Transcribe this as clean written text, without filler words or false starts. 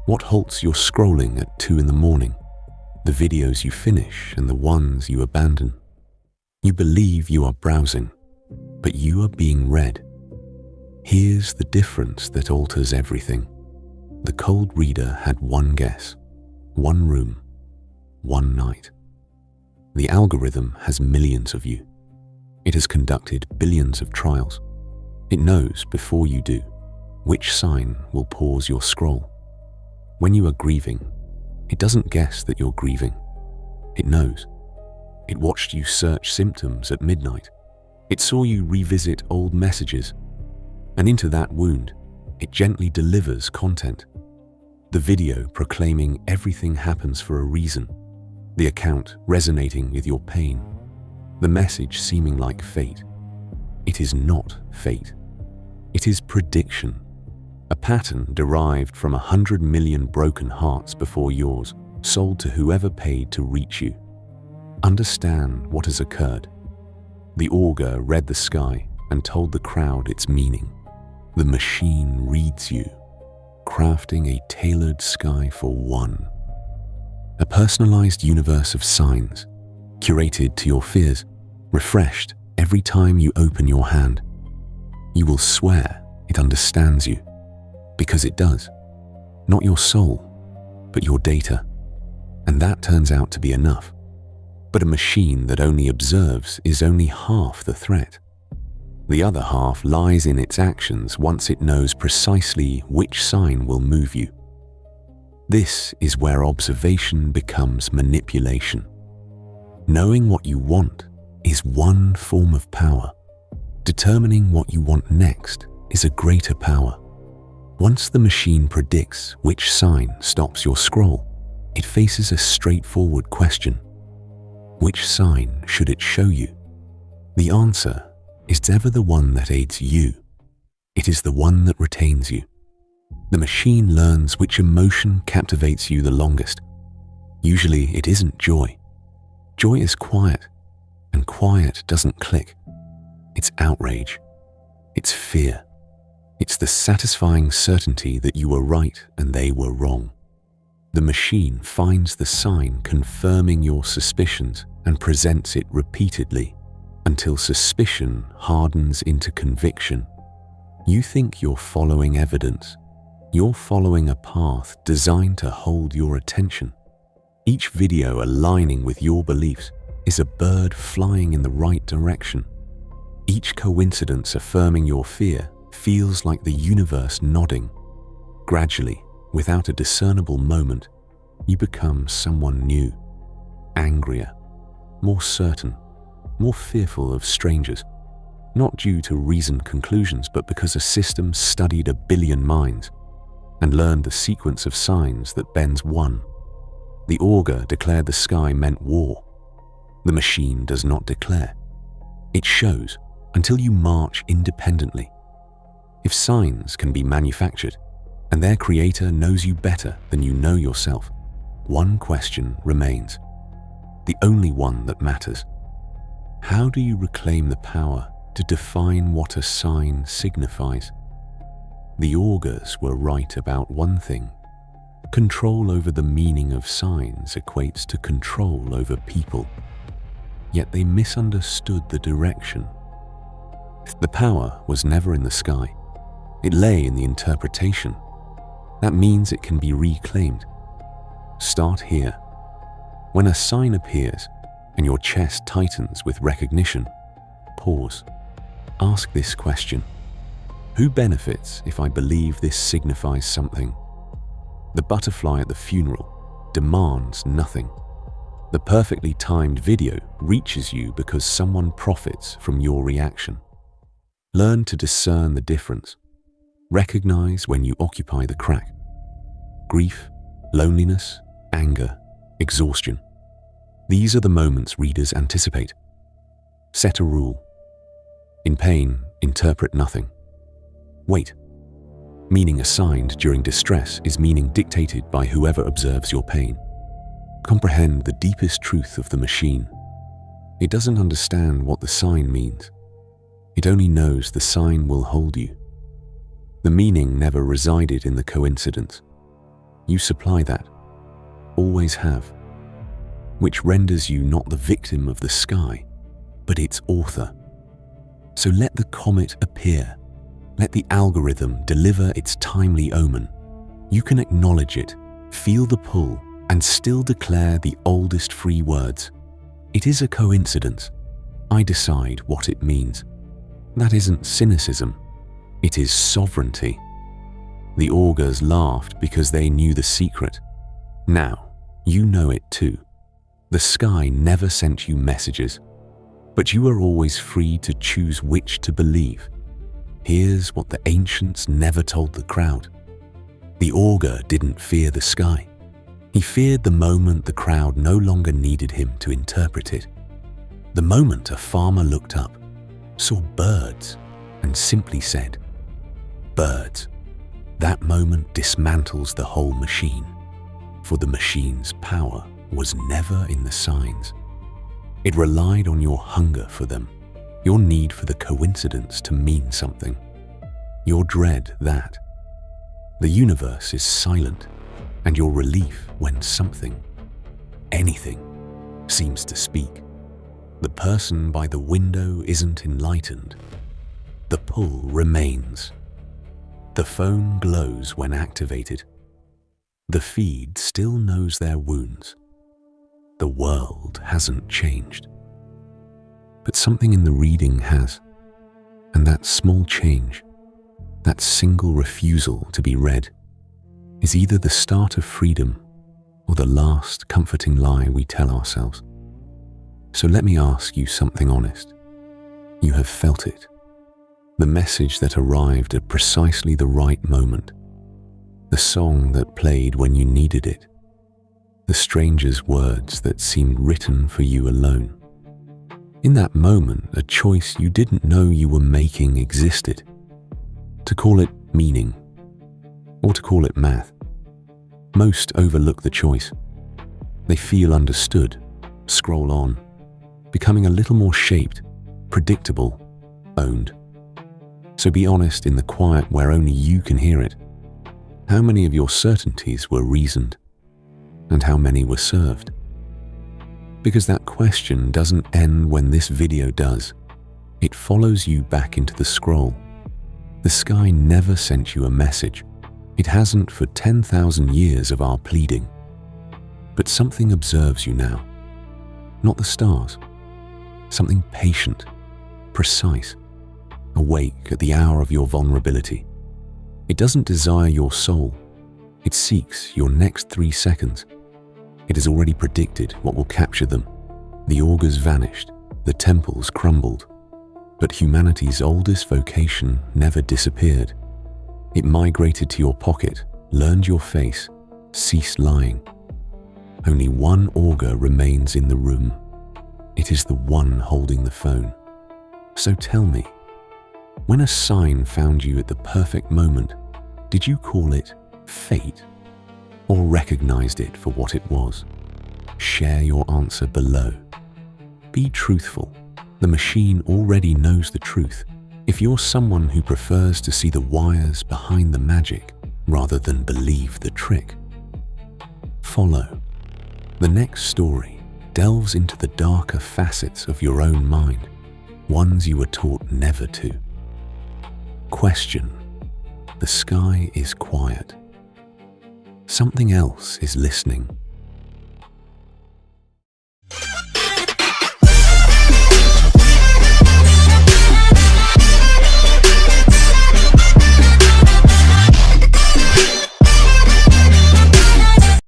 What halts your scrolling at 2 in the morning? The videos you finish and the ones you abandon. You believe you are browsing, but you are being read. Here's the difference that alters everything. The cold reader had one guess, one room, one night. The algorithm has millions of you. It has conducted billions of trials. It knows before you do which sign will pause your scroll. When you are grieving, it doesn't guess that you're grieving. It knows. It watched you search symptoms at midnight. It saw you revisit old messages. And into that wound, it gently delivers content. The video proclaiming everything happens for a reason. The account resonating with your pain. The message seeming like fate. It is not fate. It is prediction. A pattern derived from 100 million broken hearts before yours, sold to whoever paid to reach you. Understand what has occurred. The augur read the sky and told the crowd its meaning. The machine reads you, crafting a tailored sky for one. A personalized universe of signs, curated to your fears, refreshed every time you open your hand. You will swear it understands you, because it does. Not your soul, but your data. And that turns out to be enough. But a machine that only observes is only half the threat. The other half lies in its actions once it knows precisely which sign will move you. This is where observation becomes manipulation. Knowing what you want is one form of power. Determining what you want next is a greater power. Once the machine predicts which sign stops your scroll, it faces a straightforward question. Which sign should it show you? The answer is never the one that aids you. It is the one that retains you. The machine learns which emotion captivates you the longest. Usually it isn't joy. Joy is quiet, and quiet doesn't click. It's outrage. It's fear. It's the satisfying certainty that you were right and they were wrong. The machine finds the sign confirming your suspicions and presents it repeatedly until suspicion hardens into conviction. You think you're following evidence. You're following a path designed to hold your attention. Each video aligning with your beliefs is a bird flying in the right direction. Each coincidence affirming your fear feels like the universe nodding. Gradually, without a discernible moment, you become someone new, angrier, more certain, more fearful of strangers, not due to reasoned conclusions, but because a system studied 1 billion minds and learned the sequence of signs that bends one. The augur declared the sky meant war. The machine does not declare. It shows until you march independently. If signs can be manufactured, and their creator knows you better than you know yourself, one question remains, the only one that matters. How do you reclaim the power to define what a sign signifies? The augurs were right about one thing. Control over the meaning of signs equates to control over people. Yet they misunderstood the direction. The power was never in the sky. It lay in the interpretation. That means it can be reclaimed. Start here. When a sign appears and your chest tightens with recognition, pause. Ask this question. Who benefits if I believe this signifies something? The butterfly at the funeral demands nothing. The perfectly timed video reaches you because someone profits from your reaction. Learn to discern the difference. Recognize when you occupy the crack. Grief, loneliness, anger, exhaustion. These are the moments readers anticipate. Set a rule. In pain, interpret nothing. Wait. Meaning assigned during distress is meaning dictated by whoever observes your pain. Comprehend the deepest truth of the machine. It doesn't understand what the sign means. It only knows the sign will hold you. The meaning never resided in the coincidence. You supply that, always have, which renders you not the victim of the sky, but its author. So let the comet appear. Let the algorithm deliver its timely omen. You can acknowledge it, feel the pull, and still declare the oldest free words. It is a coincidence. I decide what it means. That isn't cynicism. It is sovereignty. The augurs laughed because they knew the secret. Now, you know it too. The sky never sent you messages, but you are always free to choose which to believe. Here's what the ancients never told the crowd. The augur didn't fear the sky. He feared the moment the crowd no longer needed him to interpret it. The moment a farmer looked up, saw birds, and simply said, "Birds." That moment dismantles the whole machine, for the machine's power was never in the signs. It relied on your hunger for them, your need for the coincidence to mean something, your dread that. The universe is silent, and your relief when something, anything, seems to speak. The person by the window isn't enlightened. The pull remains. The phone glows when activated. The feed still knows their wounds. The world hasn't changed. But something in the reading has, and that small change, that single refusal to be read, is either the start of freedom or the last comforting lie we tell ourselves. So let me ask you something honest. You have felt it. The message that arrived at precisely the right moment. The song that played when you needed it. The stranger's words that seemed written for you alone. In that moment, a choice you didn't know you were making existed. To call it meaning, or to call it math. Most overlook the choice. They feel understood, scroll on, becoming a little more shaped, predictable, owned. So be honest in the quiet where only you can hear it. How many of your certainties were reasoned, and how many were served? Because that question doesn't end when this video does. It follows you back into the scroll. The sky never sent you a message. It hasn't for 10,000 years of our pleading. But something observes you now. Not the stars. Something patient, precise, awake at the hour of your vulnerability. It doesn't desire your soul. It seeks your next 3 seconds. It has already predicted what will capture them. The augurs vanished, the temples crumbled, but humanity's oldest vocation never disappeared. It migrated to your pocket, learned your face, ceased lying. Only one augur remains in the room. It is the one holding the phone. So tell me, when a sign found you at the perfect moment, did you call it fate or recognized it for what it was? Share your answer below. Be truthful. The machine already knows the truth. If you're someone who prefers to see the wires behind the magic rather than believe the trick, follow. The next story delves into the darker facets of your own mind, ones you were taught never to. Question. The sky is quiet. Something else is listening.